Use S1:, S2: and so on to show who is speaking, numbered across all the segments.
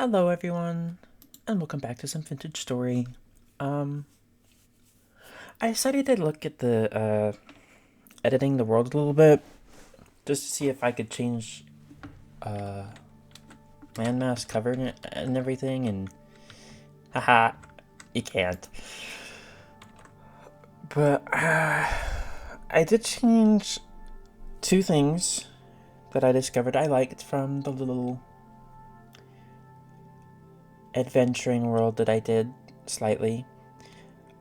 S1: Hello everyone, and welcome back to some vintage story. Um, I decided to look at the editing the world a little bit, just to see if I could change landmass cover and everything, and haha, you can't. But I did change two things that I discovered I liked from the little adventuring world that I did slightly.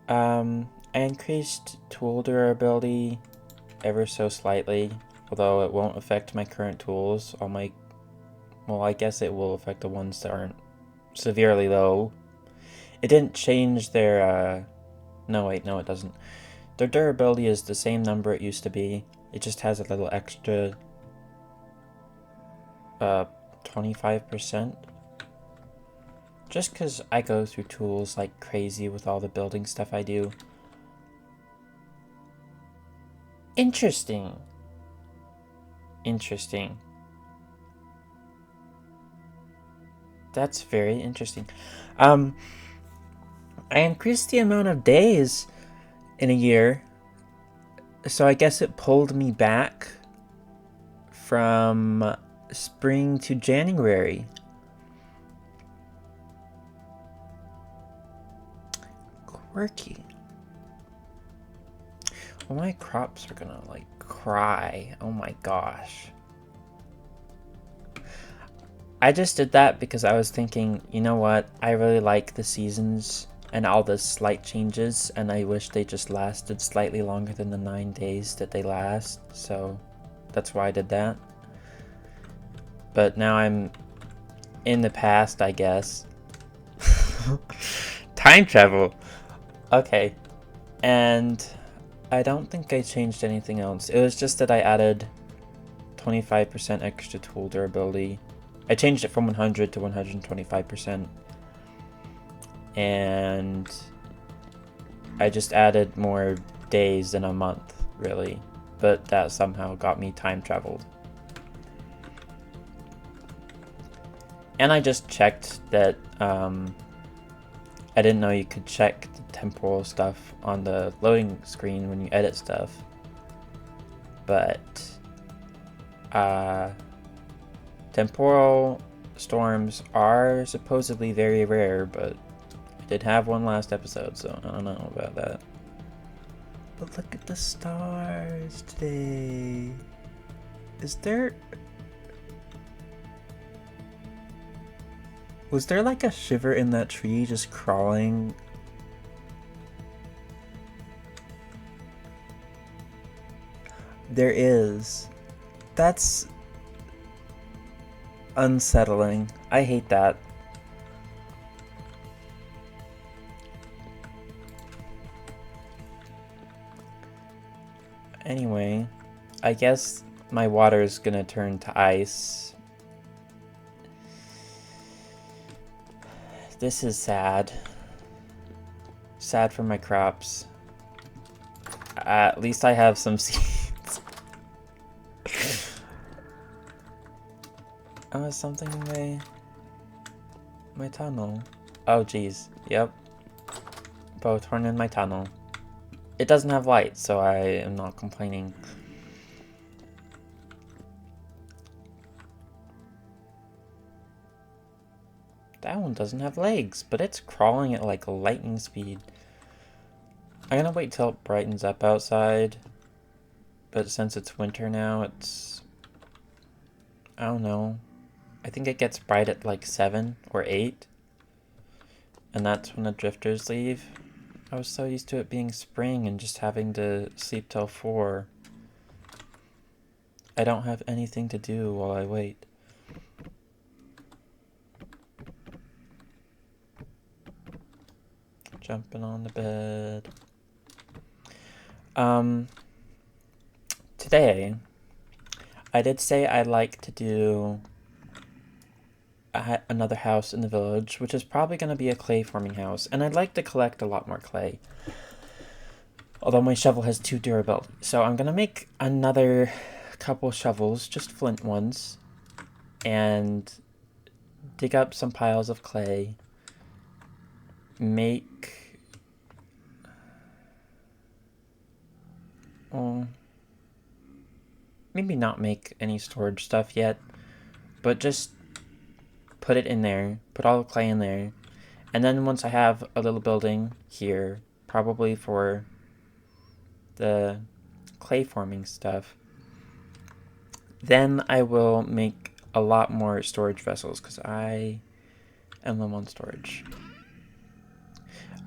S1: I increased tool durability ever so slightly, although it won't affect my current tools. Well, I guess it will affect the ones that aren't severely low. It didn't change their, no wait, no it doesn't. Their durability is the same number it used to be. It just has a little extra, 25%. Just because I go through tools like crazy with all the building stuff I do. Interesting. Interesting. That's very interesting. I increased the amount of days in a year, so I guess it pulled me back from spring to January. Quirky. Well, my crops are gonna, like, cry. Oh my gosh. I just did that because I was thinking, you know what? I really like the seasons and all the slight changes, and I wish they just lasted slightly longer than the 9 days that they last, so that's why I did that. But now I'm in the past, I guess. Time travel! Okay. And I don't think I changed anything else. It was just that I added 25% extra tool durability. I changed it from 100 to 125%. And I just added more days than a month, really. But that somehow got me time traveled. And I just checked that, I didn't know you could check the temporal stuff on the loading screen when you edit stuff. But, temporal storms are supposedly very rare, but I did have one last episode, so I don't know about that. But look at the stars today. Was there like a shiver in that tree just crawling? There is. That's unsettling. I hate that. Anyway, I guess my water is gonna turn to ice. This is sad. Sad for my crops. At least I have some seeds. Oh, is something in my tunnel? Oh, geez. Yep. Both horn in my tunnel. It doesn't have light, so I am not complaining. That one doesn't have legs, but it's crawling at like lightning speed. I'm gonna wait till it brightens up outside. But since it's winter now, I don't know. I think it gets bright at like 7 or 8. And that's when the drifters leave. I was so used to it being spring and just having to sleep till 4. I don't have anything to do while I wait. Jumping on the bed. Today, I did say I'd like to do another house in the village, which is probably going to be a clay forming house, and I'd like to collect a lot more clay. Although my shovel has 2 durability. So I'm going to make another couple shovels, just flint ones, and dig up some piles of clay, make... Well, maybe not make any storage stuff yet, but just put it in there, put all the clay in there, and then once I have a little building here, probably for the clay forming stuff, then I will make a lot more storage vessels because I am low on storage.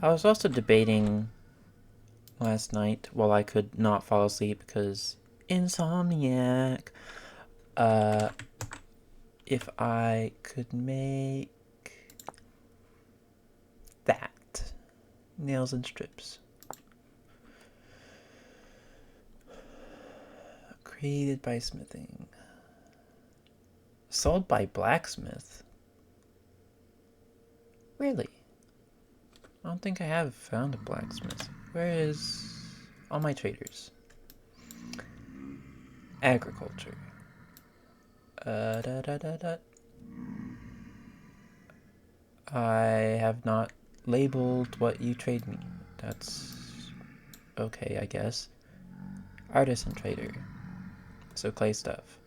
S1: I was also debating last night while I could not fall asleep because insomniac, if I could make that. Nails and strips. Created by smithing. Sold by blacksmith. Really? I don't think I have found a blacksmith. Where is all my traders? Agriculture. I have not labeled what you trade me. That's okay, I guess. Artisan trader. So clay stuff.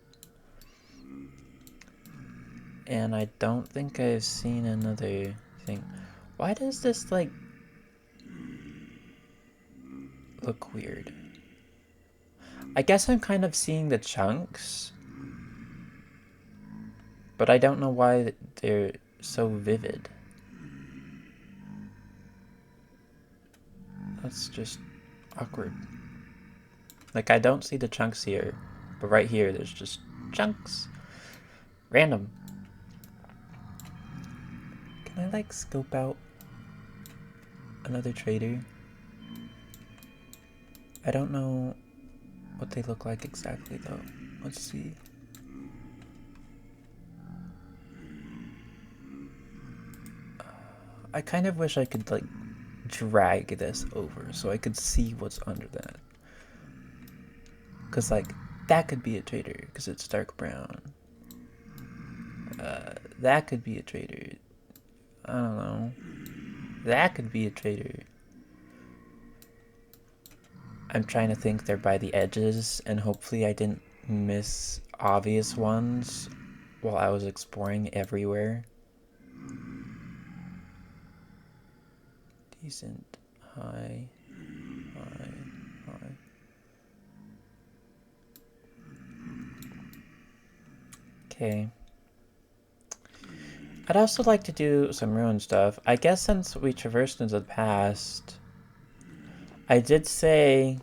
S1: And I don't think I've seen another thing. Why does this, like, look weird? I guess I'm kind of seeing the chunks, but I don't know why they're so vivid. That's just awkward. Like, I don't see the chunks here, but right here there's just chunks. Random. Can I, like, scope out another trader? I don't know what they look like exactly, though. Let's see. I kind of wish I could, like, drag this over so I could see what's under that. Because, like, that could be a trader because it's dark brown. That could be a trader. I don't know. That could be a trader. I'm trying to think they're by the edges, and hopefully I didn't miss obvious ones while I was exploring everywhere. Decent. High. High. High. Okay. I'd also like to do some ruin stuff. I guess since we traversed into the past, I did say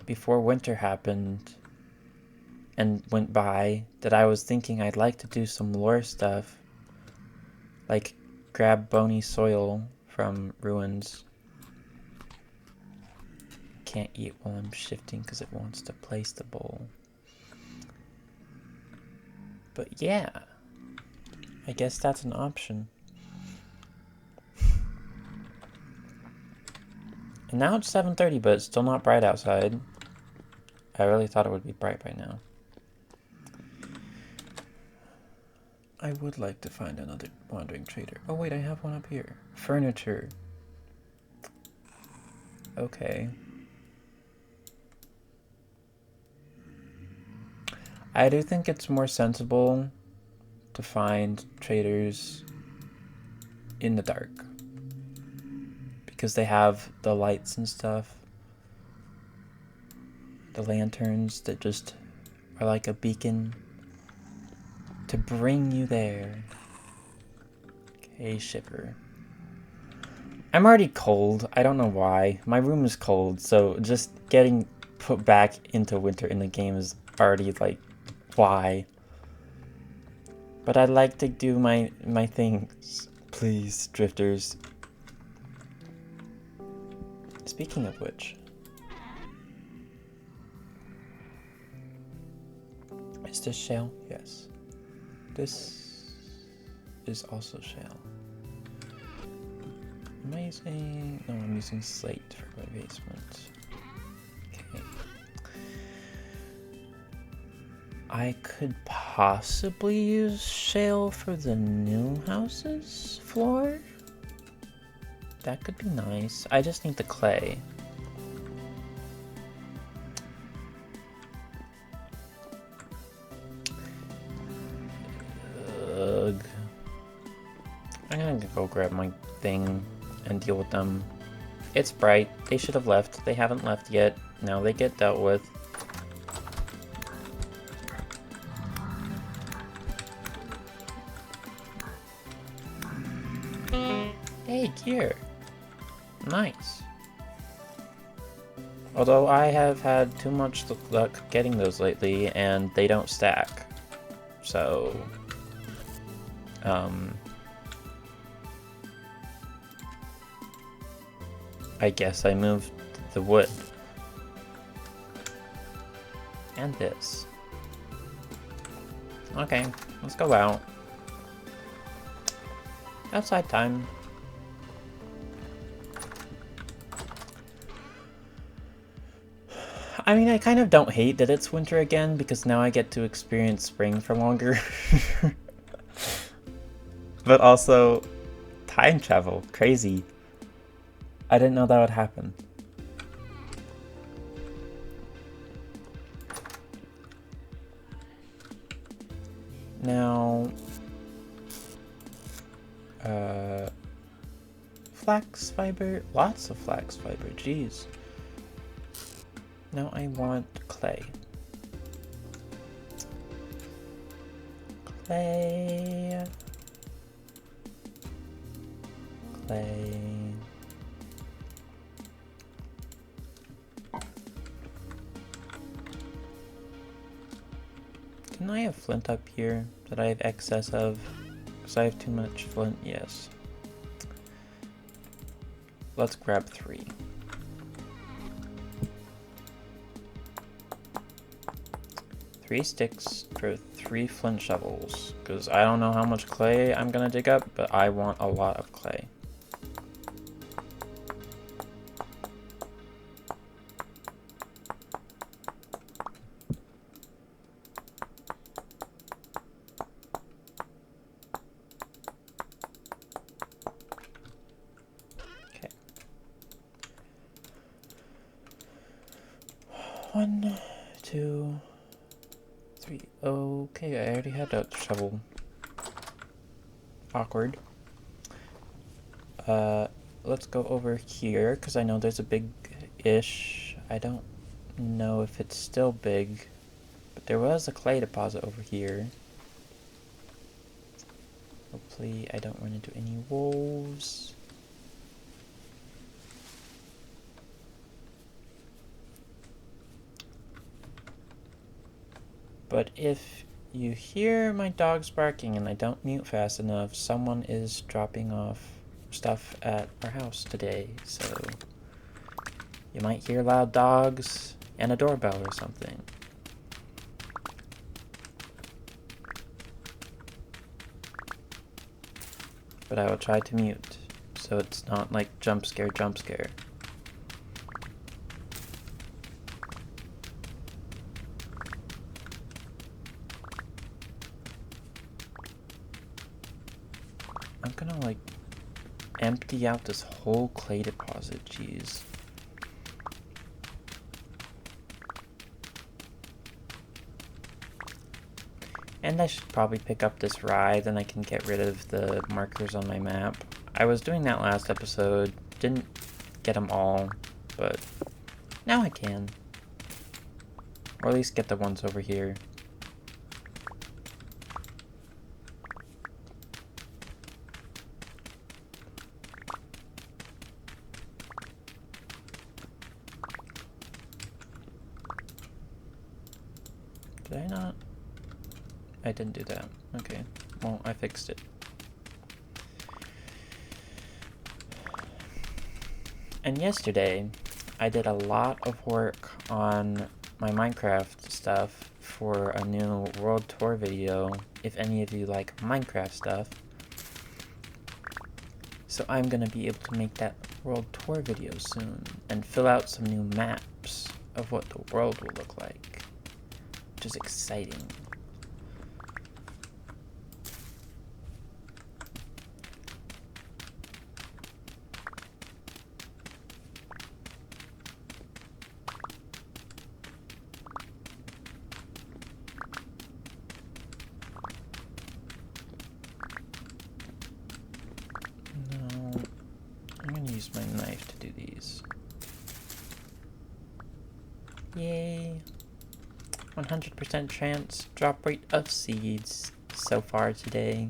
S1: before winter happened and went by that I was thinking I'd like to do some lore stuff, like grab bony soil from ruins. Can't eat while I'm shifting because it wants to place the bowl. But yeah, I guess that's an option. And now it's 7:30, but it's still not bright outside. I really thought it would be bright by now. I would like to find another wandering trader. Oh wait, I have one up here. Furniture. Okay. I do think it's more sensible to find traders in the dark, because they have the lights and stuff. The lanterns that just are like a beacon to bring you there. Okay, shipper. I'm already cold. I don't know why. My room is cold, so just getting put back into winter in the game is already like, why? But I'd like to do my things. Please, drifters. Speaking of which, is this shale? Yes. This is also shale. Am I using... No, I'm using slate for my basement. Okay. I could possibly use shale for the new house's floor. That could be nice. I just need the clay. Ugh. I'm gonna go grab my thing and deal with them. It's bright. They should have left. They haven't left yet. Now they get dealt with. Hey, gear. Nice. Although I have had too much luck getting those lately, and they don't stack. So, I guess I moved the wood. And this. Okay, let's go out. Outside time. I mean, I kind of don't hate that it's winter again, because now I get to experience spring for longer. But also, time travel. Crazy. I didn't know that would happen. Now, flax fiber, lots of flax fiber, jeez. Now I want clay. Clay. Clay. Can I have flint up here that I have excess of? Because I have too much flint, yes. Let's grab 3. Three sticks for 3 flint shovels, because I don't know how much clay I'm gonna dig up, but I want a lot of clay. Okay. 1, 2, 3. Okay, I already had a shovel. Awkward. Let's go over here, because I know there's a big-ish. I don't know if it's still big, but there was a clay deposit over here. Hopefully I don't run into any wolves. But if you hear my dogs barking and I don't mute fast enough, someone is dropping off stuff at our house today, so you might hear loud dogs and a doorbell or something. But I will try to mute, so it's not like jump scare, jump scare. I'm gonna like empty out this whole clay deposit, jeez. And I should probably pick up this rye, then I can get rid of the markers on my map. I was doing that last episode, didn't get them all, but now I can. Or at least get the ones over here. Did I not? I didn't do that. Okay. Well, I fixed it. And yesterday, I did a lot of work on my Minecraft stuff for a new world tour video, if any of you like Minecraft stuff. So I'm gonna be able to make that world tour video soon, and fill out some new maps of what the world will look like, which is exciting. use my knife to do these. Yay. 100% chance drop rate of seeds so far today.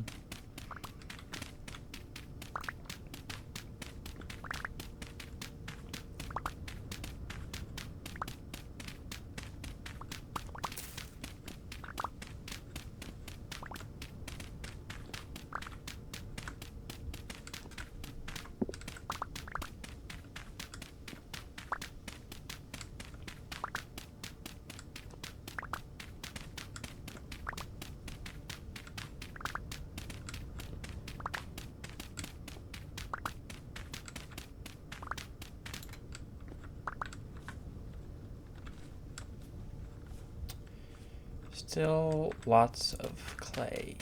S1: Still lots of clay.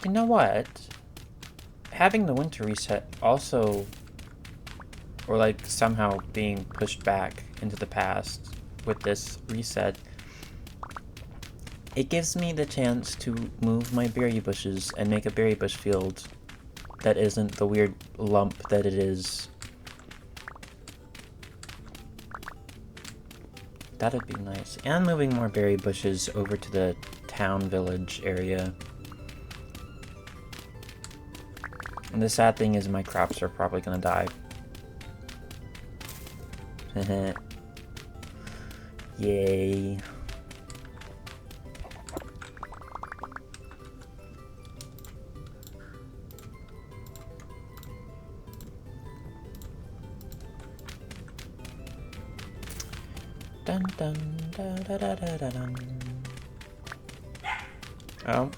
S1: You know what? Having the winter reset also, or like somehow being pushed back into the past with this reset, it gives me the chance to move my berry bushes and make a berry bush field that isn't the weird lump that it is. That'd be nice. And moving more berry bushes over to the town village area. And the sad thing is my crops are probably gonna die. Yay. Dun dun da da da da da dun. Oh.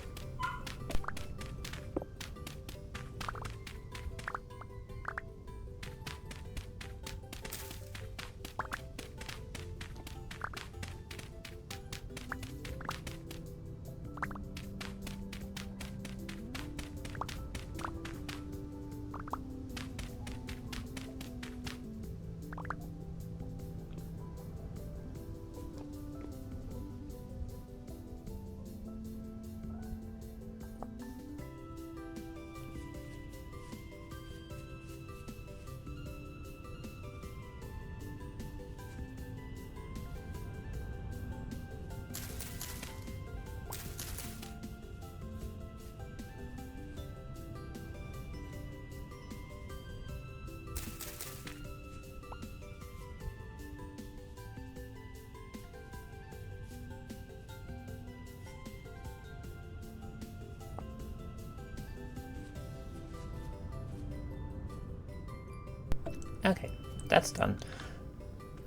S1: Okay, that's done.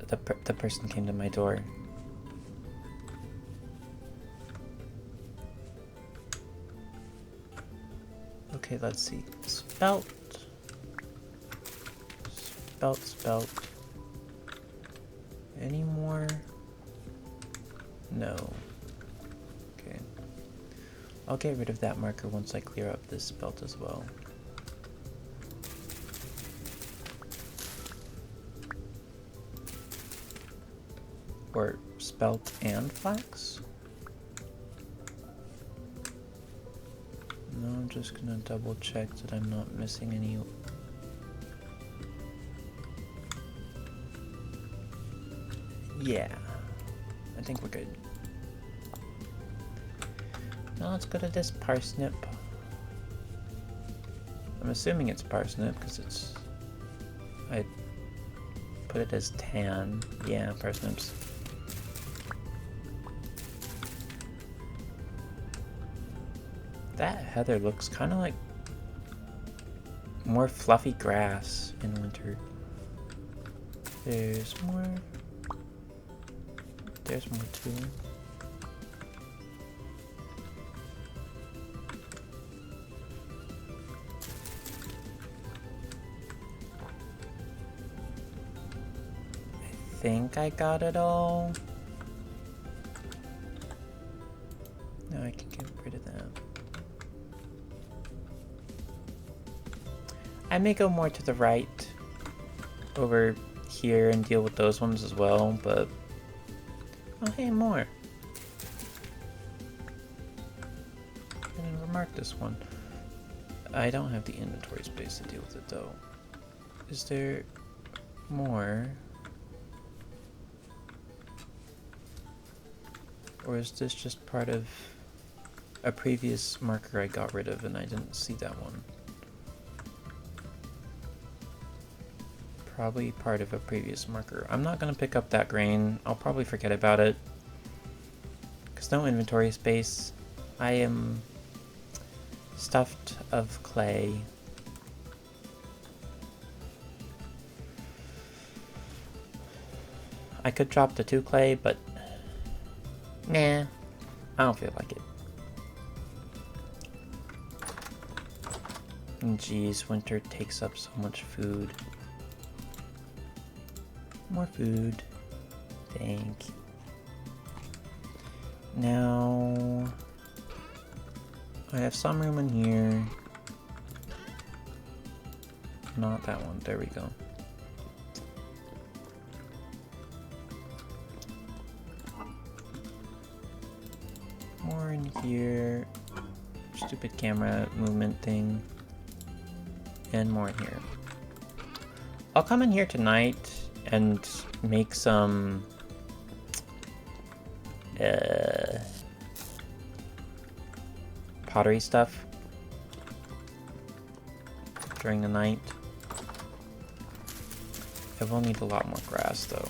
S1: The person came to my door. Okay, let's see. Spelt. Spelt. Any more? No. Okay. I'll get rid of that marker once I clear up this spelt as well. Or spelt and flax? No, I'm just gonna double check that I'm not missing any. Yeah, I think we're good. Now let's go to this parsnip. I'm assuming it's parsnip because it's... I put it as tan. Yeah, parsnips. That heather looks kind of like more fluffy grass in winter. There's more. There's more too. I think I got it all. Now I can get rid of that. I may go more to the right over here and deal with those ones as well, but... Oh, hey, more. I didn't remark this one. I don't have the inventory space to deal with it though. Is there more? Or is this just part of a previous marker I got rid of and I didn't see that one? Probably part of a previous marker. I'm not gonna pick up that grain. I'll probably forget about it. Because no inventory space. I am stuffed of clay. I could drop the 2 clay, but nah, I don't feel like it. Jeez, winter takes up so much food. More food. Thank you. Now, I have some room in here. Not that one. There we go. More in here. Stupid camera movement thing. And more in here. I'll come in here tonight and make some pottery stuff during the night. I will need a lot more grass though.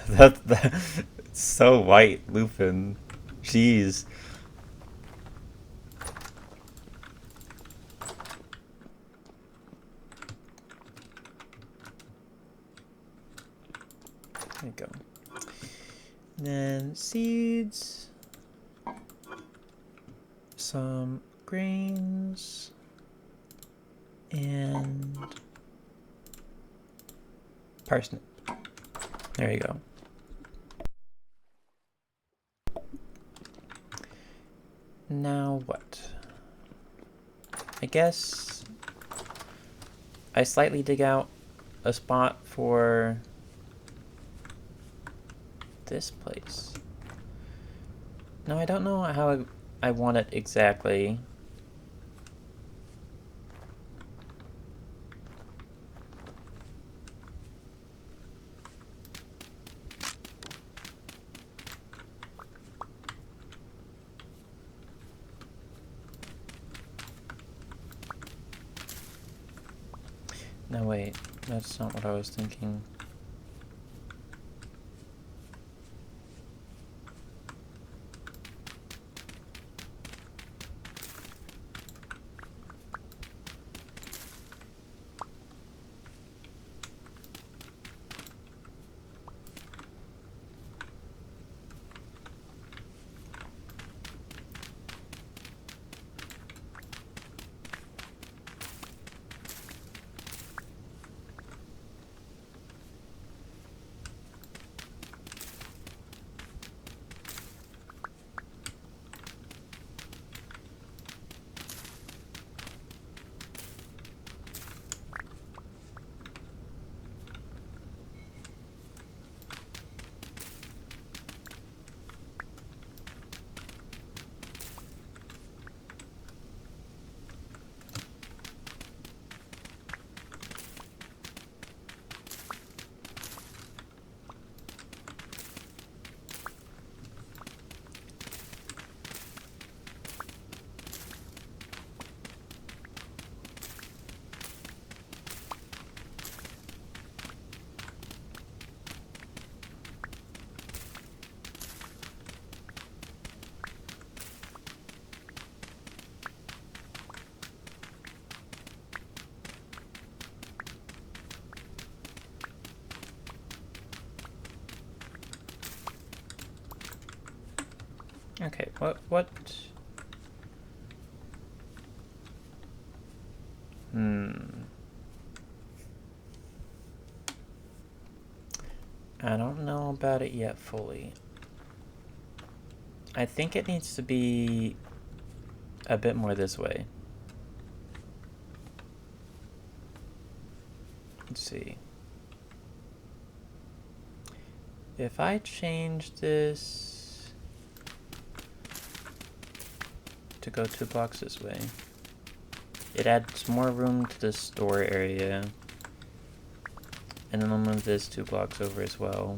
S1: That's so white, Lupin. Jeez. There you go. Then seeds. Some grains. And parsnip. There you go. Now what? I guess I slightly dig out a spot for this place. No, I don't know how I want it exactly. No, wait, that's not what I was thinking. Okay, what? I don't know about it yet fully. I think it needs to be a bit more this way. Let's see. If I change this to go 2 blocks this way, it adds more room to the store area. And then I'll move this 2 blocks over as well.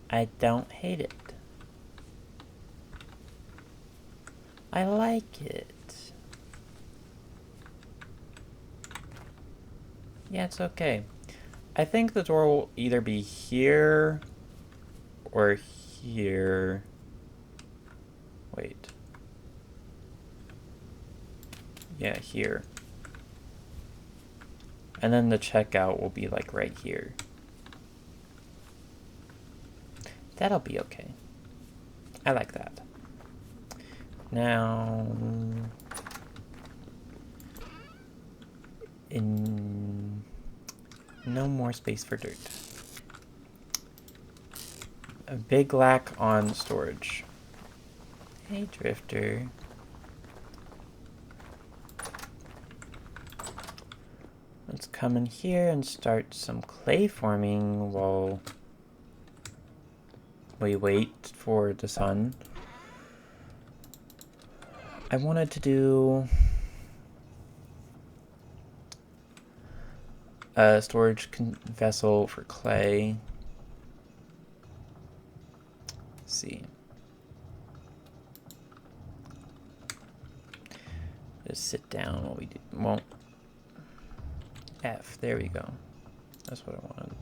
S1: I don't hate it. I like it. Yeah, it's okay. I think the door will either be here or here. Wait. Yeah, here. And then the checkout will be like right here. That'll be okay. I like that. Now, no more space for dirt. A big lack on storage. Hey, Drifter. Let's come in here and start some clay forming while we wait for the sun. I wanted to do a storage vessel for clay. Let's see. Just sit down while we do. Won't. F. There we go. That's what I wanted.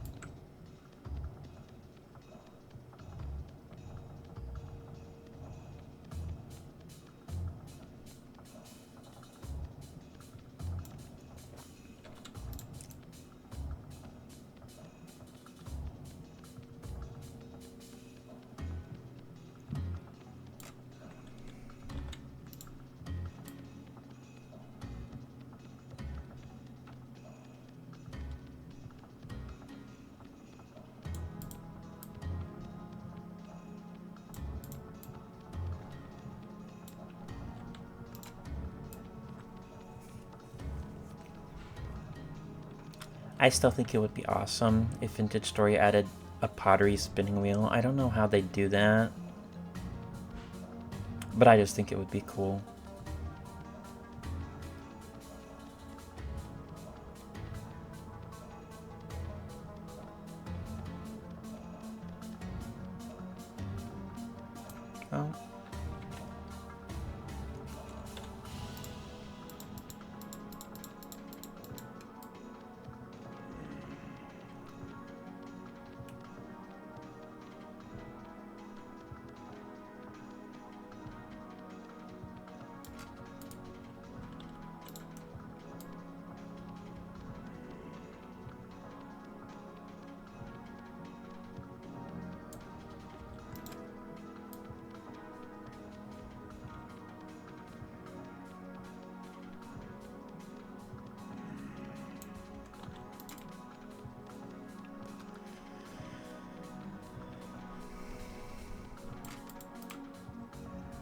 S1: I still think it would be awesome if Vintage Story added a pottery spinning wheel. I don't know how they do that, but I just think it would be cool. Oh.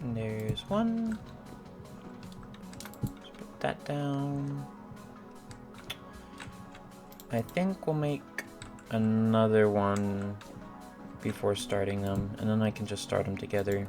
S1: And there's one. Let's put that down. I think we'll make another one before starting them, and then I can just start them together.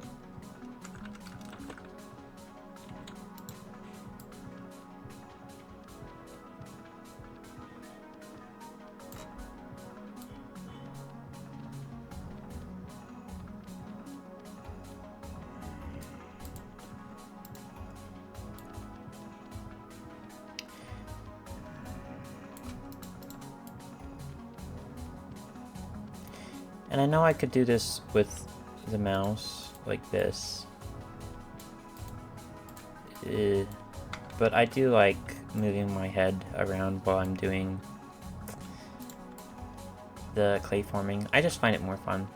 S1: And I know I could do this with the mouse, like this. But I do like moving my head around while I'm doing the clay forming. I just find it more fun.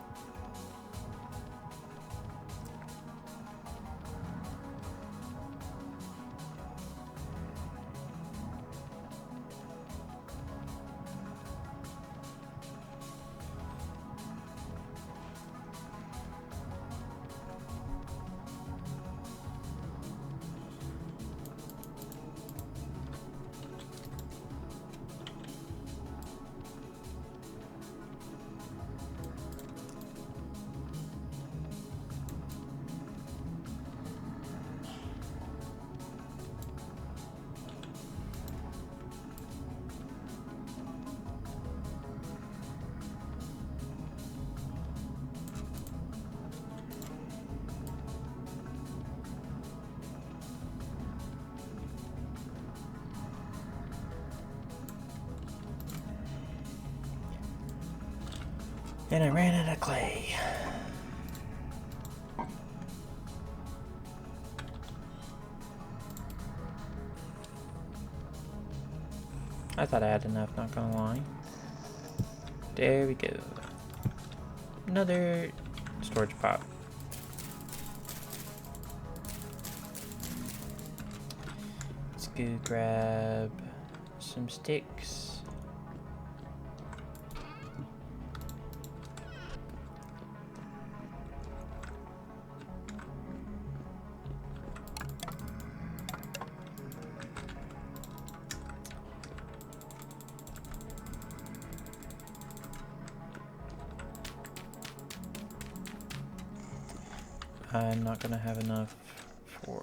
S1: And I ran out of clay. I thought I had enough, not gonna lie. There we go. Another storage pot. Let's go grab some sticks. I'm not gonna have enough for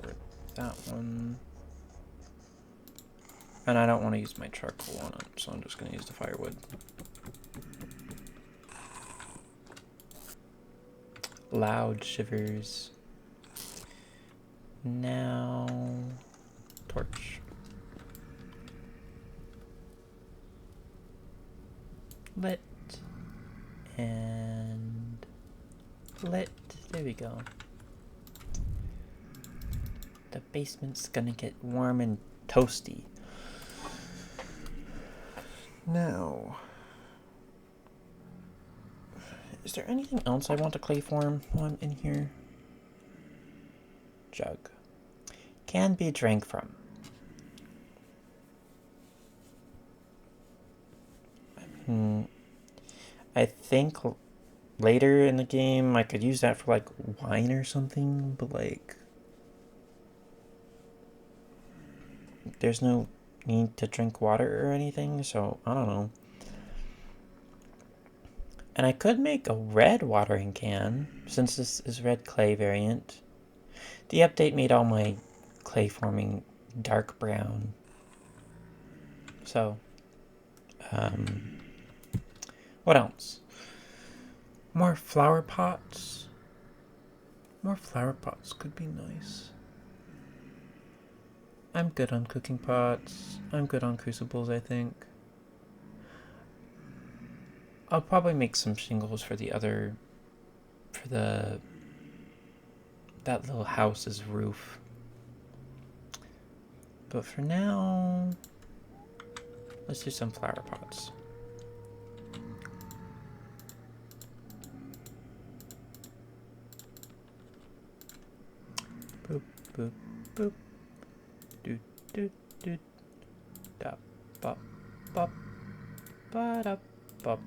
S1: that one. And I don't want to use my charcoal on it, so I'm just gonna use the firewood. Loud shivers. Now, torch. Lit. And lit. There we go. The basement's gonna get warm and toasty. Now, is there anything else I want to clay form while I'm in here? Jug. Can be drank from. I think later in the game I could use that for like wine or something, but like there's no need to drink water or anything, so I don't know. And I could make a red watering can, since this is red clay variant. The update made all my clay forming dark brown. So, what else? More flower pots. More flower pots could be nice. I'm good on cooking pots. I'm good on crucibles, I think. I'll probably make some shingles for that little house's roof. But for now, let's do some flower pots. Boop, boop, boop. Doot, doot, doot. Da, bop, bop. Ba, da, bop.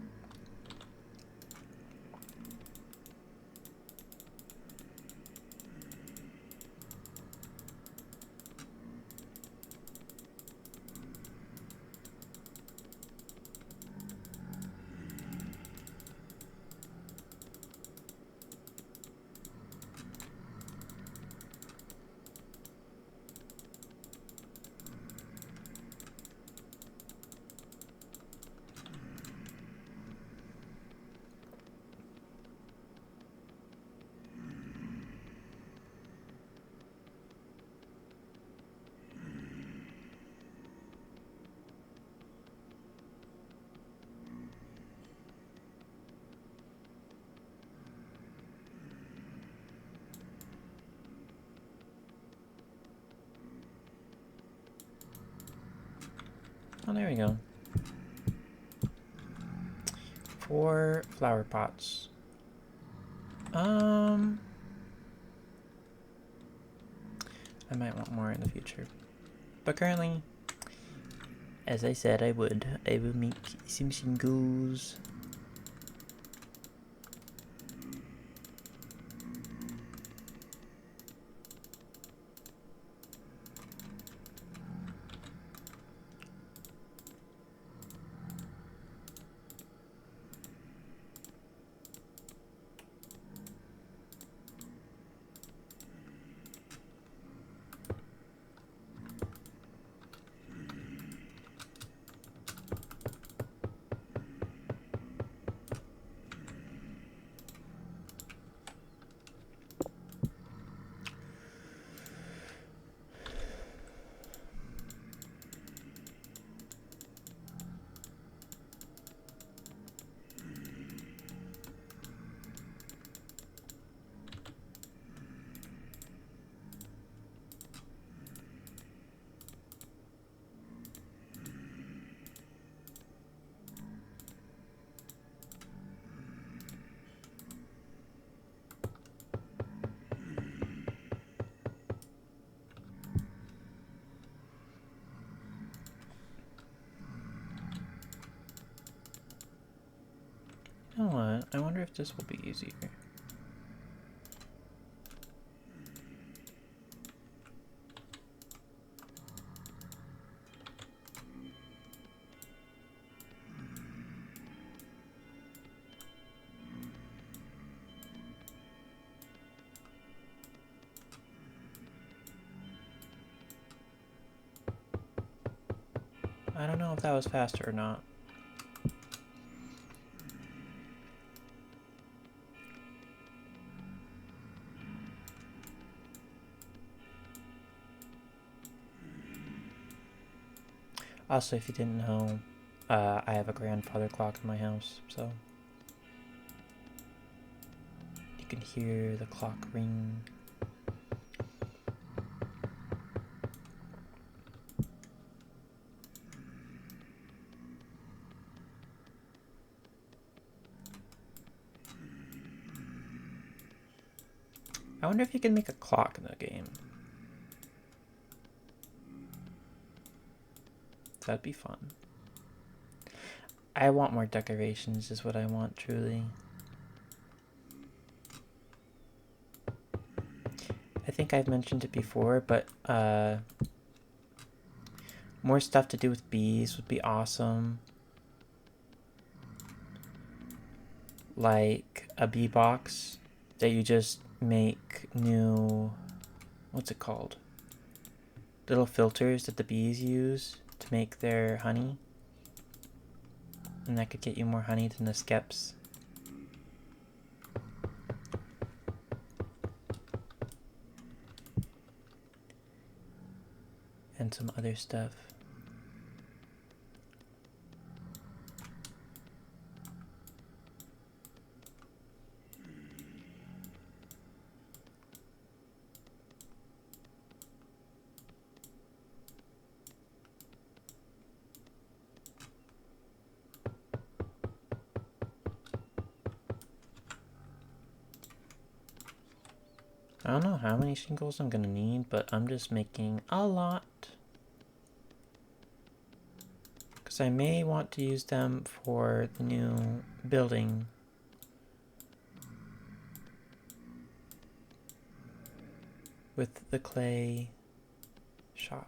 S1: Oh, there we go. 4 flower pots. I might want more in the future. But currently, as I said I will make some shingles. You know what? I wonder if this will be easier. I don't know if that was faster or not. Also, if you didn't know, I have a grandfather clock in my house, so you can hear the clock ring. I wonder if you can make a clock in the game. That'd be fun. I want more decorations is what I want, truly. I think I've mentioned it before, but more stuff to do with bees would be awesome. Like a bee box that you just make new, what's it called? Little filters that the bees use to make their honey. And that could get you more honey than the skeps. And some other stuff. I don't know how many shingles I'm gonna need, but I'm just making a lot. Because I may want to use them for the new building. With the clay shop.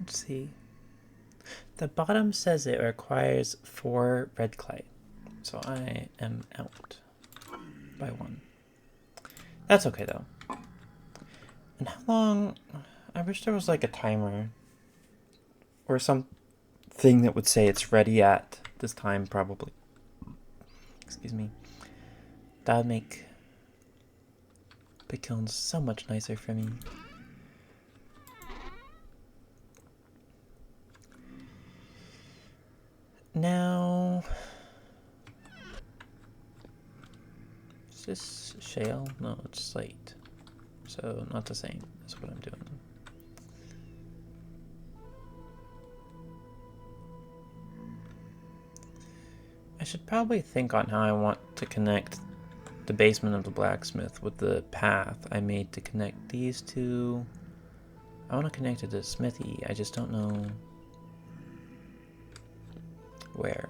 S1: Let's see. The bottom says it requires 4 red clay. So I am out by 1. That's okay though. And how long? I wish there was like a timer or something that would say it's ready at this time, probably. Excuse me. That would make the kilns so much nicer for me. Now, is this shale? No, it's slate. So not the same as what I'm doing. I should probably think on how I want to connect the basement of the blacksmith with the path I made to connect these two. I want to connect it to the smithy, I just don't know where.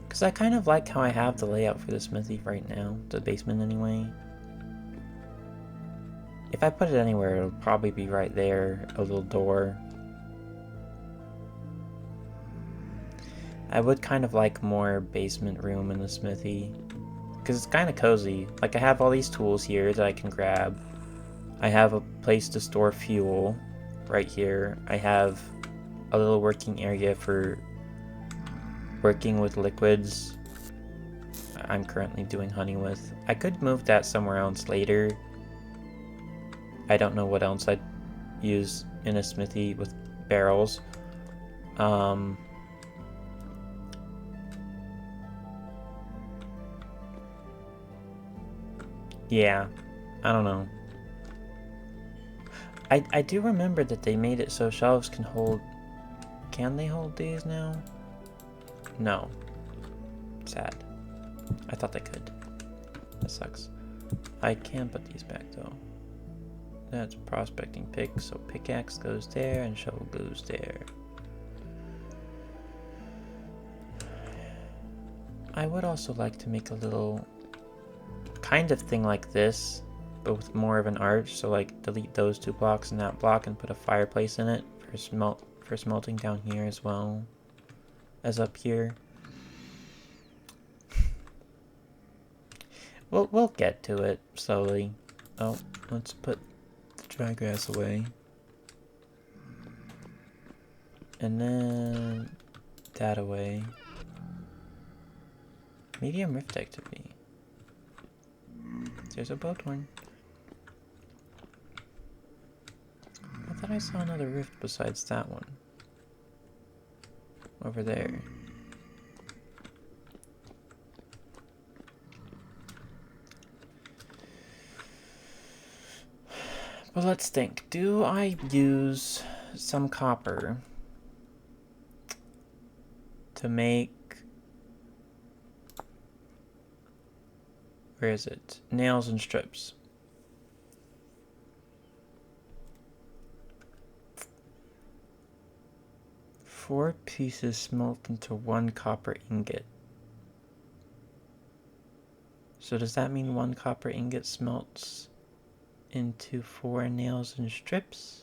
S1: Because I kind of like how I have the layout for the smithy right now, the basement anyway. If I put it anywhere, it'll probably be right there, a little door. I would kind of like more basement room in the smithy, because it's kind of cozy. Like, I have all these tools here that I can grab. I have a place to store fuel right here. I have a little working area for working with liquids I'm currently doing honey with. I could move that somewhere else later. I don't know what else I'd use in a smithy with barrels. Yeah, I don't know. I do remember that they made it so shelves can hold... Can they hold these now? No. Sad. I thought they could. That sucks. I can put these back though. That's prospecting pick, so pickaxe goes there and shovel goes there. I would also like to make a little kind of thing like this, but with more of an arch, so like delete those two blocks and that block and put a fireplace in it for smelting down here as well as up here. We'll get to it slowly. Oh, let's put the dry grass away. And then that away. Medium rift activity. There's a boat one. I thought I saw another rift besides that one. Over there. But let's think. Do I use some copper to make... Where is it? Nails and strips. Four pieces smelt into one copper ingot. So does that mean one copper ingot smelts into 4 nails and strips?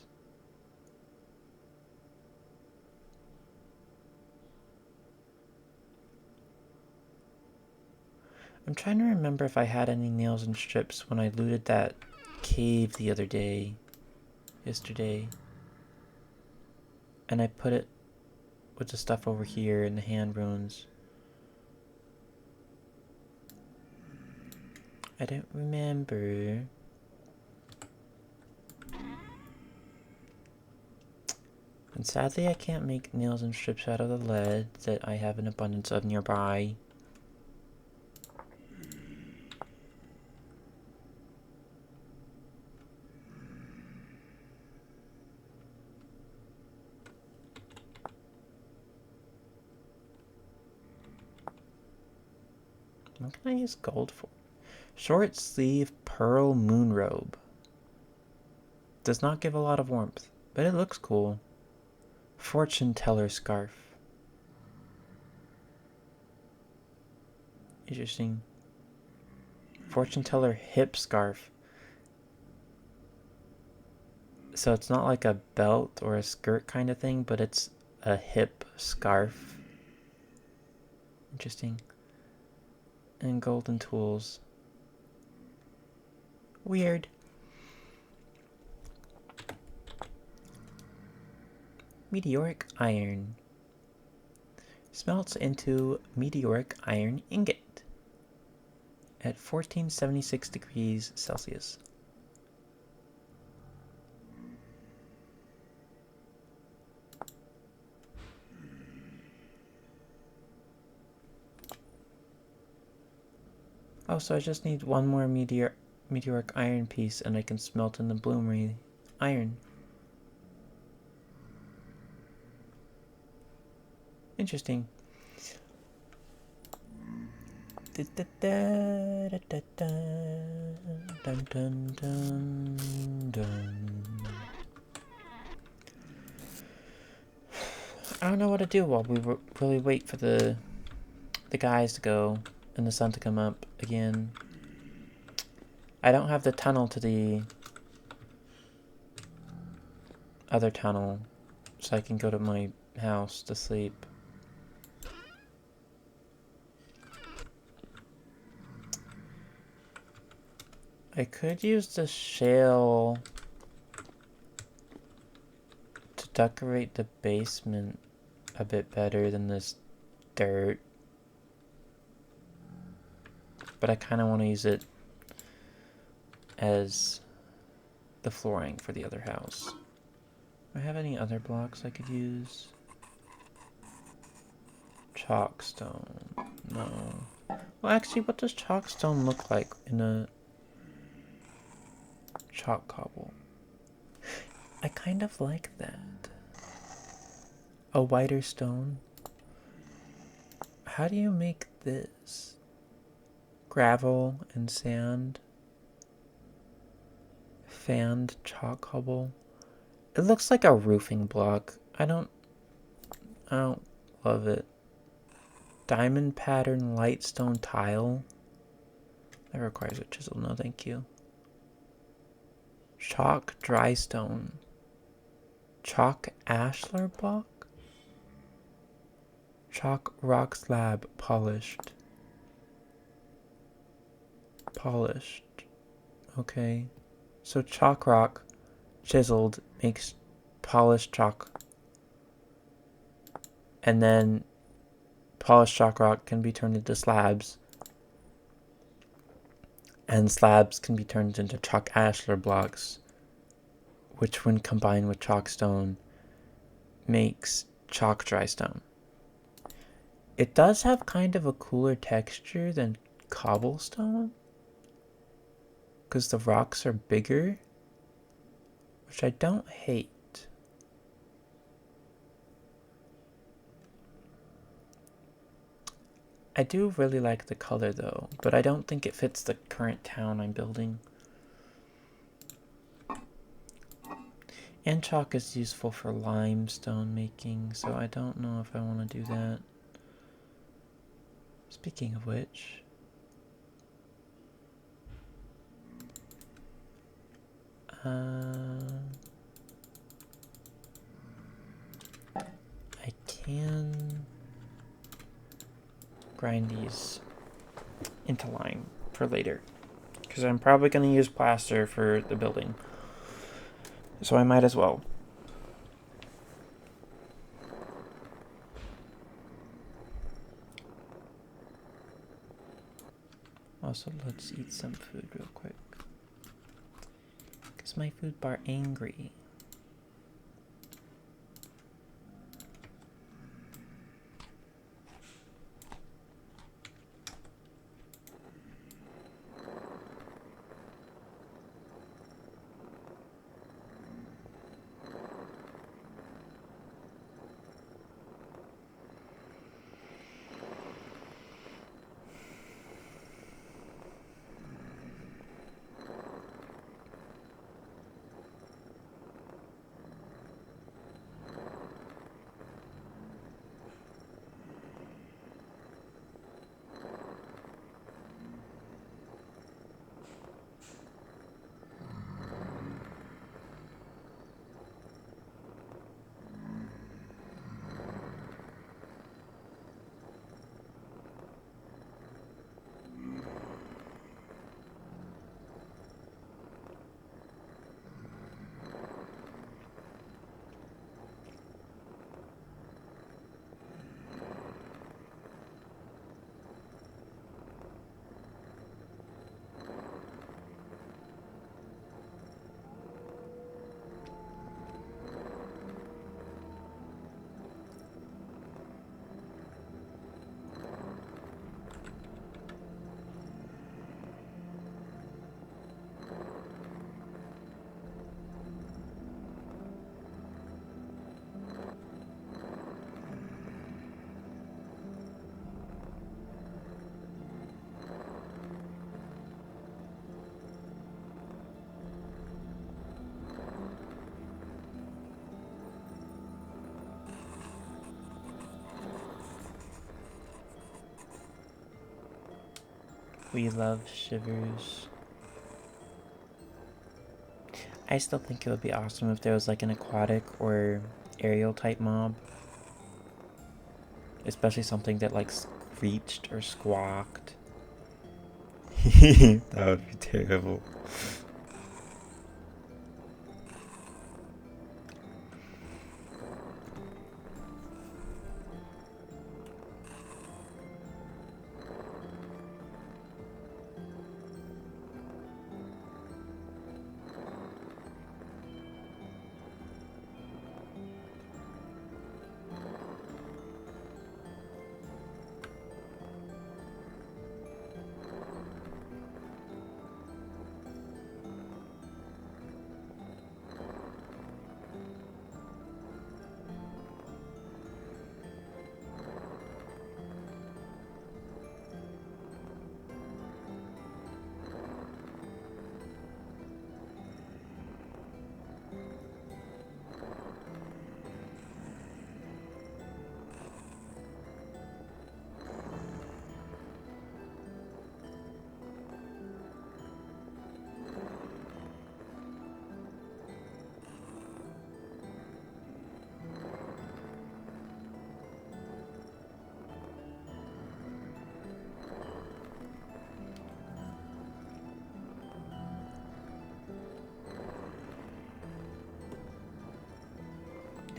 S1: I'm trying to remember if I had any nails and strips when I looted that cave the other day. Yesterday. And I put it with the stuff over here in the hand runes. I don't remember. And sadly I can't make nails and strips out of the lead that I have an abundance of nearby. What can I use gold for? Short sleeve pearl moon robe. Does not give a lot of warmth, but it looks cool. Fortune teller scarf. Interesting. Fortune teller hip scarf. So it's not like a belt or a skirt kind of thing, but it's a hip scarf. Interesting. And golden tools. Weird. Meteoric iron. Smelts into meteoric iron ingot at 1476 degrees Celsius. Oh, so I just need one more meteoric iron piece and I can smelt in the bloomery iron. Interesting. Dun, dun, dun, dun. I don't know what to do while we really wait for the guys to go and the sun to come up again. I don't have the tunnel to the other tunnel, so I can go to my house to sleep. I could use the shale to decorate the basement a bit better than this dirt. But I kind of want to use it as the flooring for the other house. Do I have any other blocks I could use? Chalkstone. No. Well, actually, what does chalkstone look like in a chalk cobble? I kind of like that. A whiter stone. How do you make this? Gravel and sand. Fanned chalk cobble. It looks like a roofing block. I don't love it. Diamond pattern light stone tile. That requires a chisel. No, thank you. Chalk dry stone. Chalk ashlar block. Chalk rock slab polished. Polished. Okay. So chalk rock chiseled makes polished chalk. And then polished chalk rock can be turned into slabs. And slabs can be turned into chalk ashlar blocks, which when combined with chalk stone makes chalk dry stone. It does have kind of a cooler texture than cobblestone, because the rocks are bigger, which I don't hate. I do really like the color though, but I don't think it fits the current town I'm building. And chalk is useful for limestone making, so I don't know if I want to do that. Speaking of which, I can grind these into lime for later, because I'm probably going to use plaster for the building, so I might as well. Also, let's eat some food real quick, because my food bar angry. We love shivers. I still think it would be awesome if there was like an aquatic or aerial type mob. Especially something that like screeched or squawked. That would be terrible.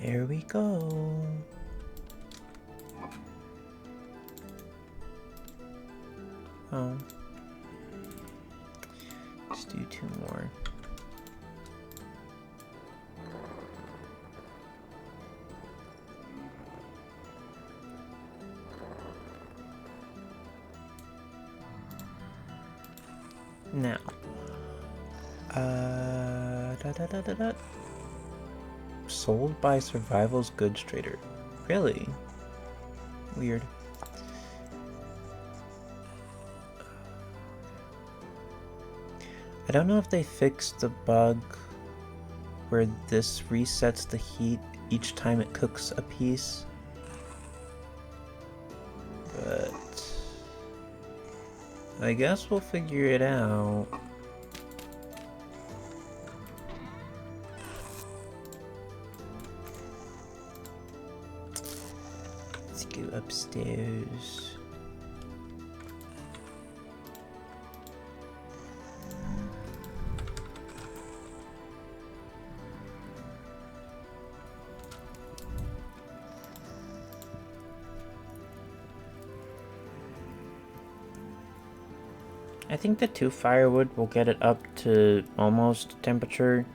S1: There we go. Oh. Let's do 2 more. Now. Sold by Survival's Goods Trader. Really? Weird. I don't know if they fixed the bug where this resets the heat each time it cooks a piece. But I guess we'll figure it out. Let's go upstairs. I think the 2 firewood will get it up to almost temperature.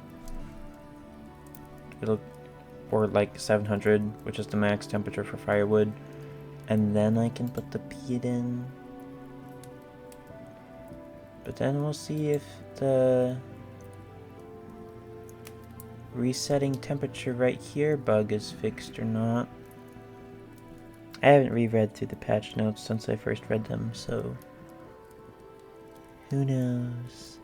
S1: Or like 700, which is the max temperature for firewood. And then I can put the peat in. But then we'll see if the resetting temperature right here bug is fixed or not. I haven't reread through the patch notes since I first read them, so who knows?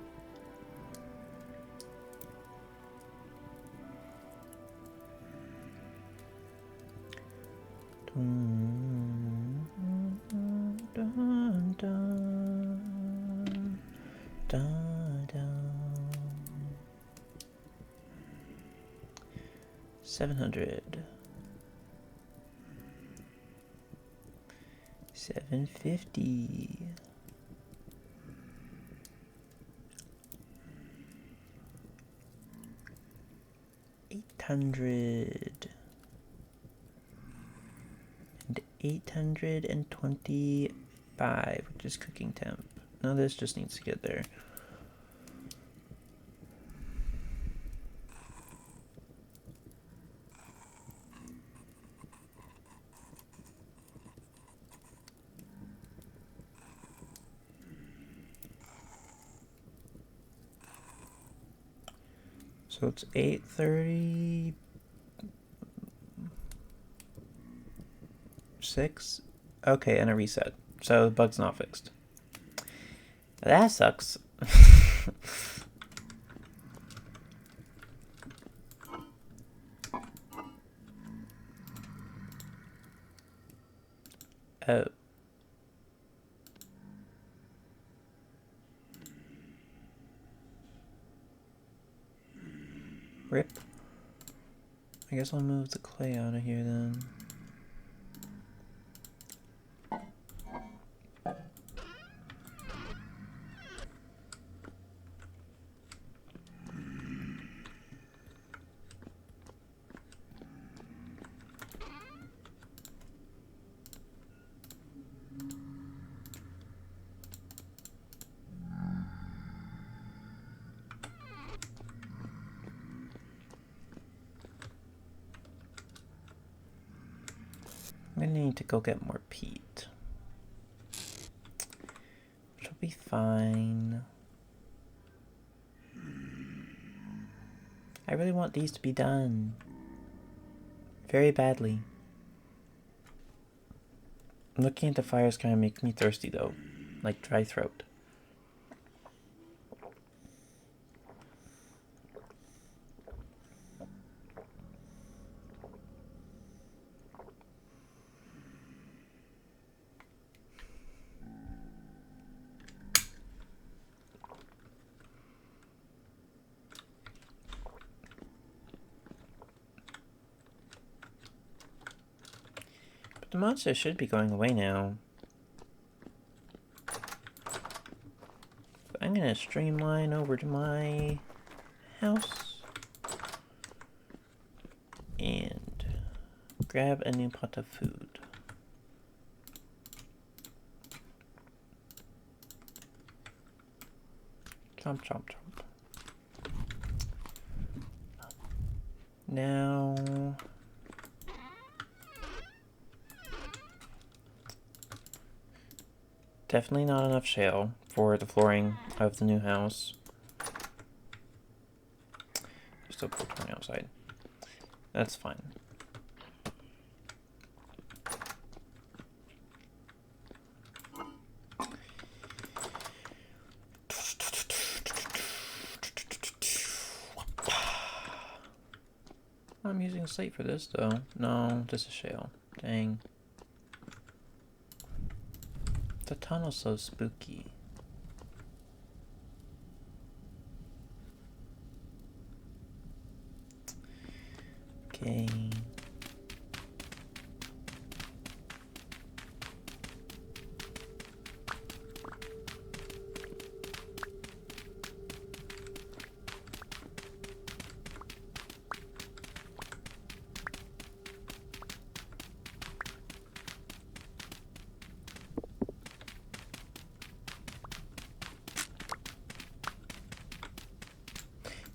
S1: Dun, dun, dun, dun, dun. 700. 750. 800. And 825, which is cooking temp. No, this just needs to get there. So it's 8:36. Okay, and a reset. So the bug's not fixed. That sucks. Oh. Rip. I guess I'll move the clay out of here then. I'm gonna need to go get more peat. Which will be fine. I really want these to be done. Very badly. Looking at the fires kind of makes me thirsty though. Like dry throat. The monster should be going away now. But I'm gonna streamline over to my house and grab a new pot of food. Chomp, chomp, chomp. Now... definitely not enough shale for the flooring of the new house. There's still Pottery outside. That's fine. I'm using slate for this though. No, this is shale. Dang. The tunnel's so spooky. Okay.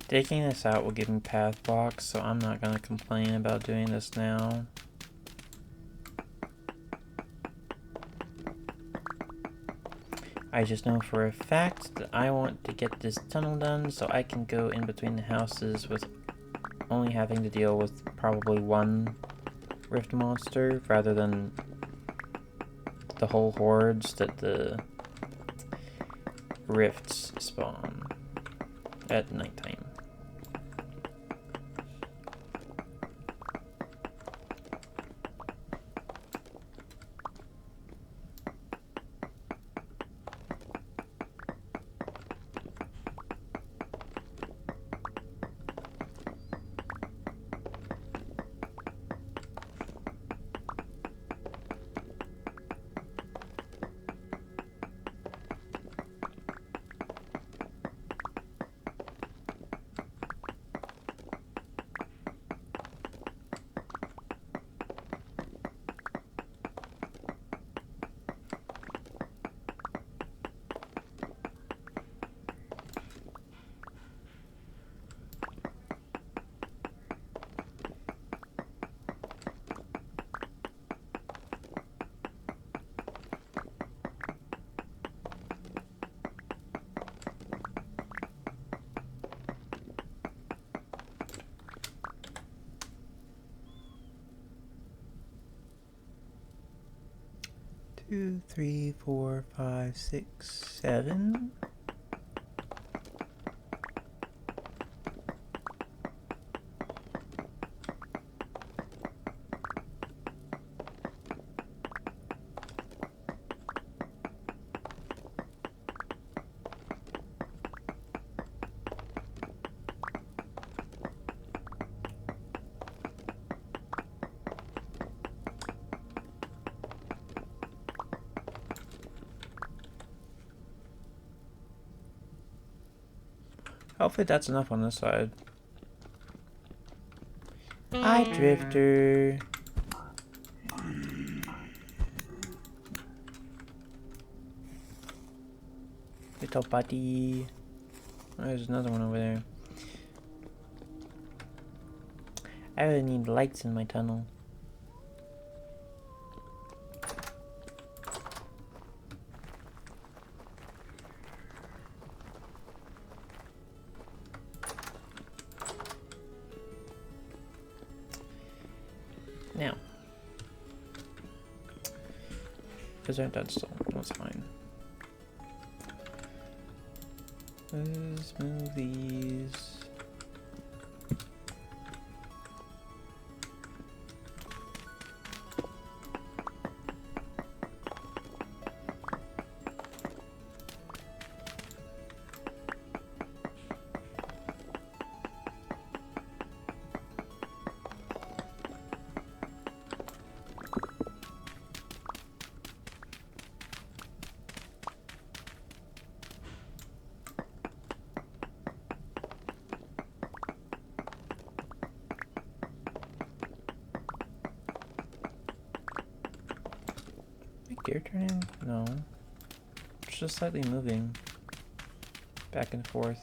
S1: Taking this out will give me path blocks, so I'm not gonna complain about doing this now. I just know for a fact that I want to get this tunnel done so I can go in between the houses with only having to deal with probably one rift monster rather than the whole hordes that the rifts spawn at nighttime. Two, three, four, five, six, 7. Hopefully that's enough on this side. Hi, Drifter. Little buddy. Oh, there's another one over there. I really need lights in my tunnel. Now. Those aren't done still. That's fine. Let's move these. Gear turning? No. It's just slightly moving. Back and forth.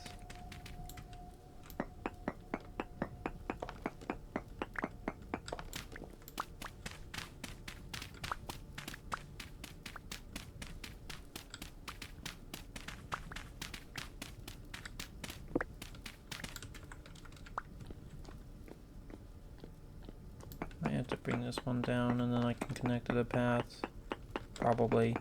S1: Might have to bring this one down and then I can connect to the path. Probably.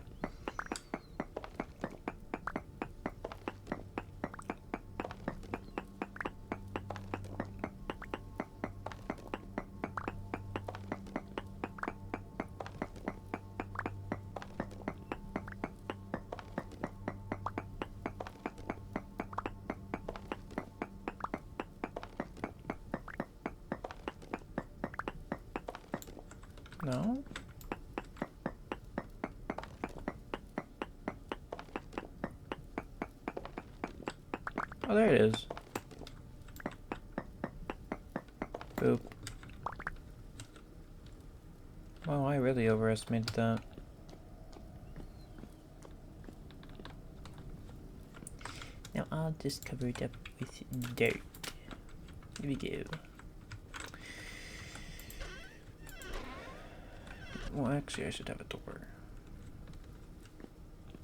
S1: No? Oh, there it is. Boop. Wow, I really overestimated that. Now I'll just cover it up with dirt. Here we go. Well, actually, I should have a door.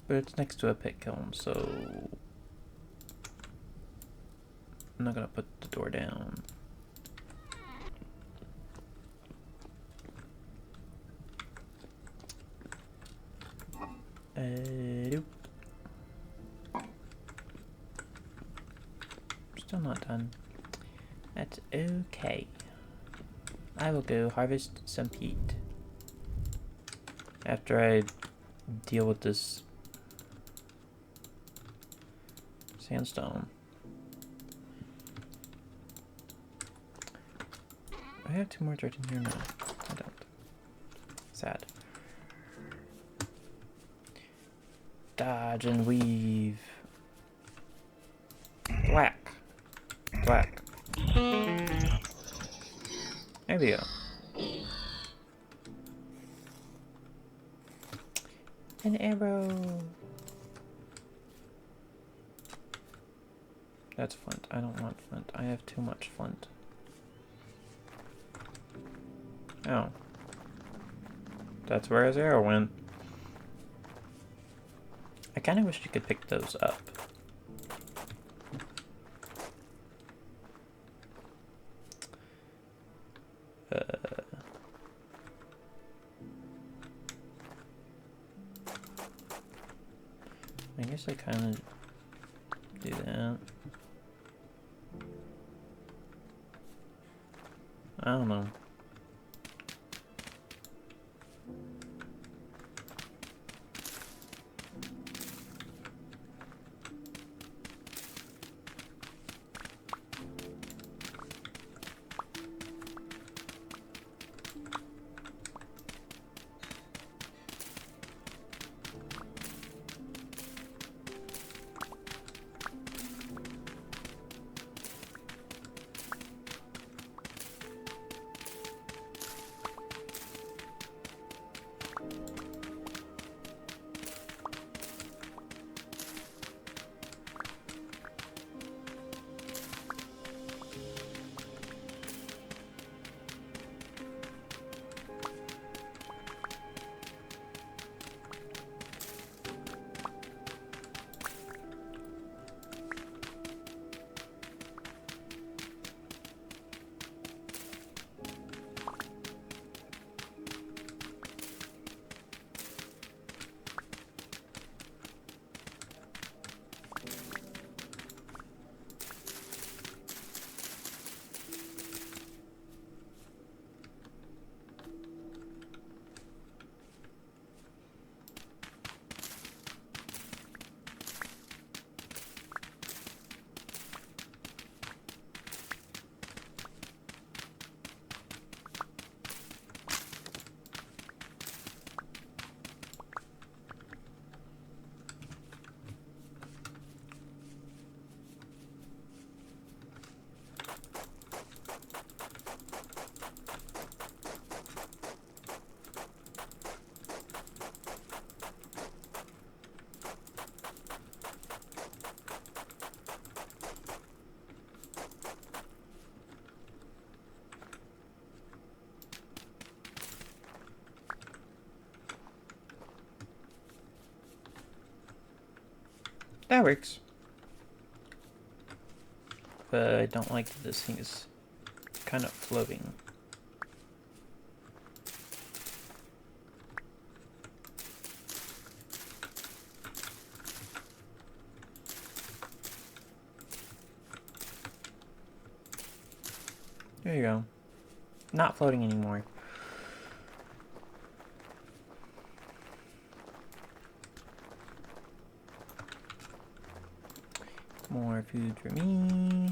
S1: But it's next to a pit kiln, so I'm not gonna put the door down. Nope. Still not done. That's okay. I will go harvest some peat. After I deal with this sandstone. I have 2 more dirt in here now. I don't. Sad. Dodge and weave. Whack. Whack. There we go. An arrow. That's flint. I don't want flint. I have too much flint. Oh. That's where his arrow went. I kind of wish you could pick those up. I guess I kind of do that. I don't know. That works. But I don't like that this thing is kind of floating. There you go. Not floating anymore. More food for me.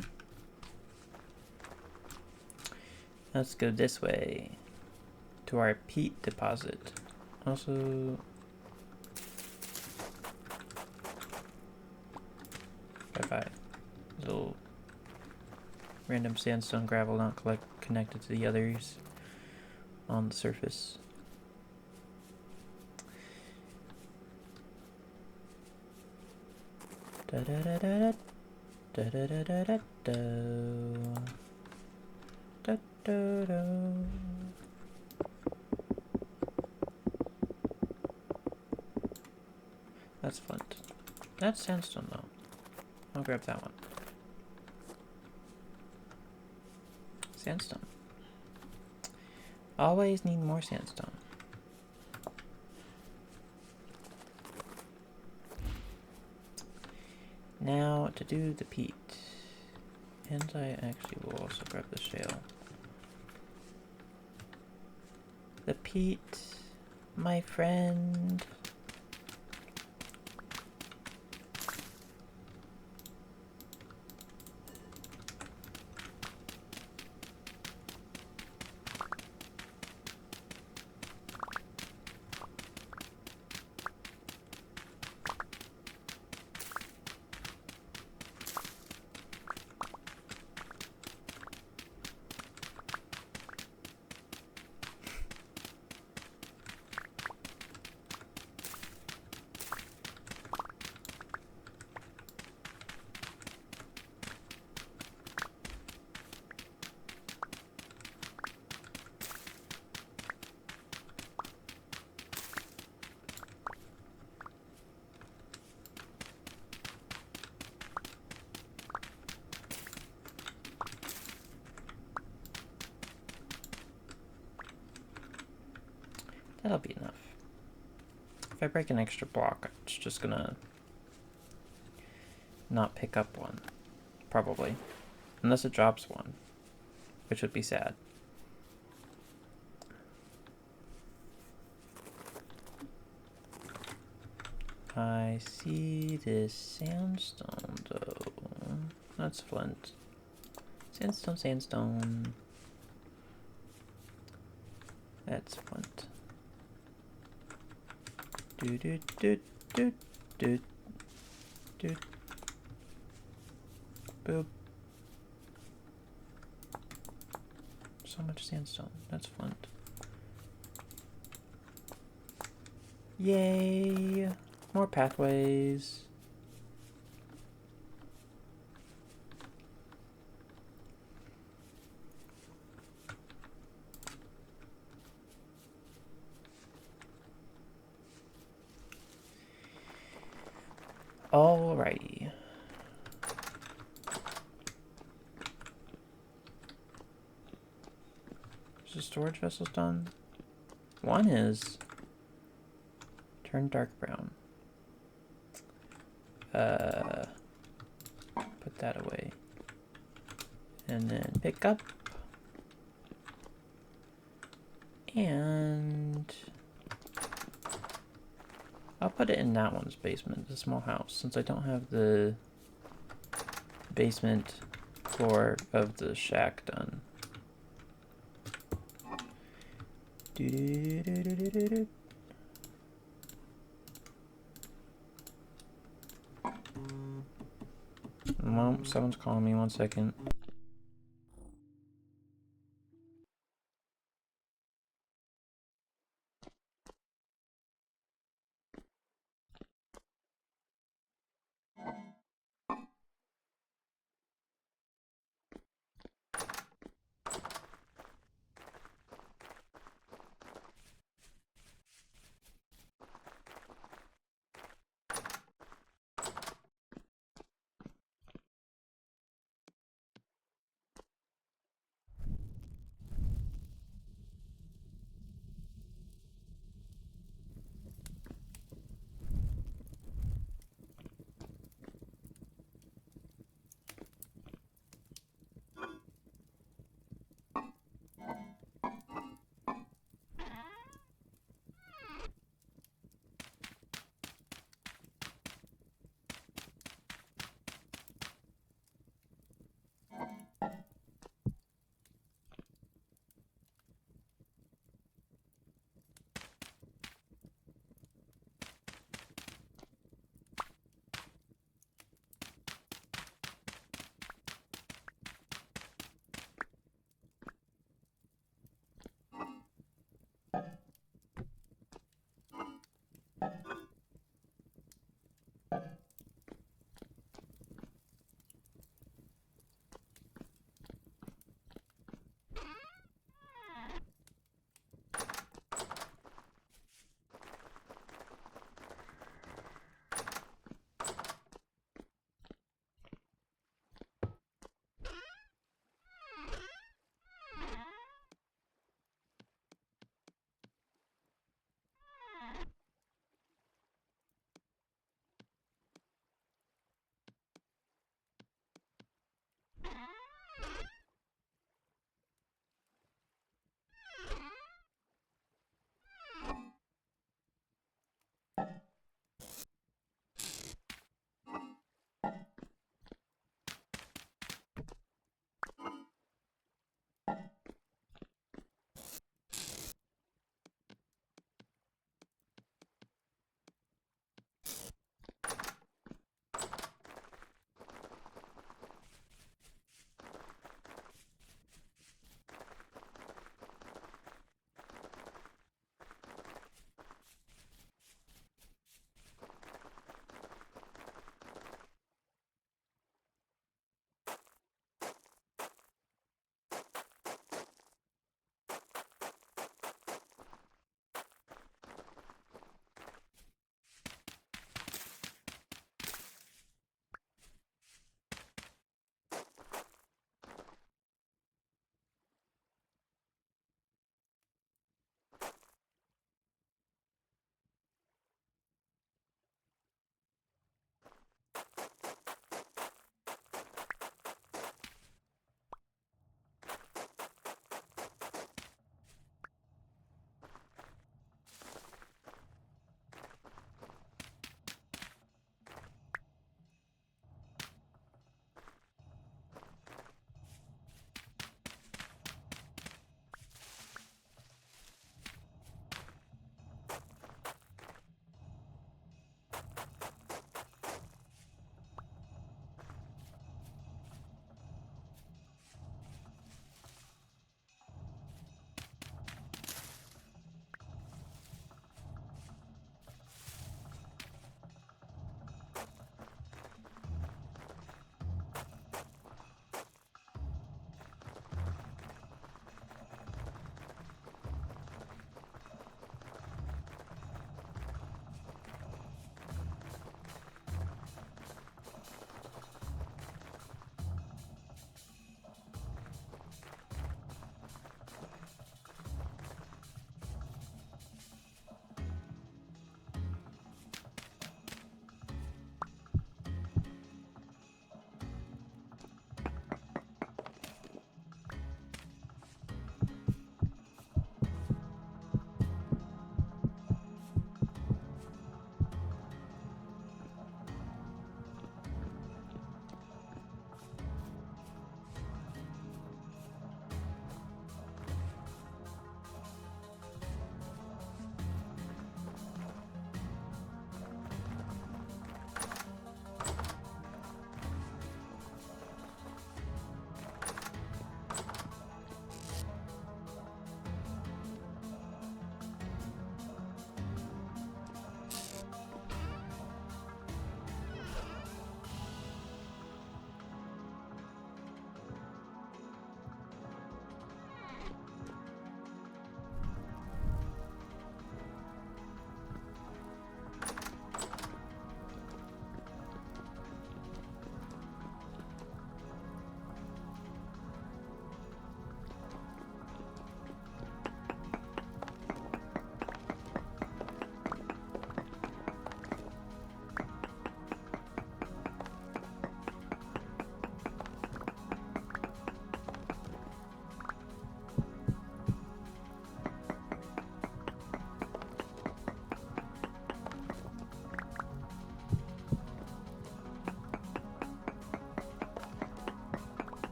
S1: Let's go this way to our peat deposit. Also, bye-bye. Little random sandstone gravel not connected to the others on the surface. Da da da da da da da da da da da da da. That's flint. That's sandstone though. I'll grab that one. Sandstone. Always need more sandstone. Now to do the peat. And I actually will also grab the shale. The peat, my friend. That'll be enough. If I break an extra block, it's just gonna not pick up one. Probably. Unless it drops one. Which would be sad. I see this sandstone though. That's flint. Sandstone, sandstone. That's flint. Do do do do do do. Boop. So much sandstone. That's flint. Yay! More pathways. Alrighty. Is the storage vessels done? One is. Turn dark brown. Put that away. And then pick up. And I'll put it in that one's basement, the small house, since I don't have the basement floor of the shack done. Well, someone's calling me, 1 second.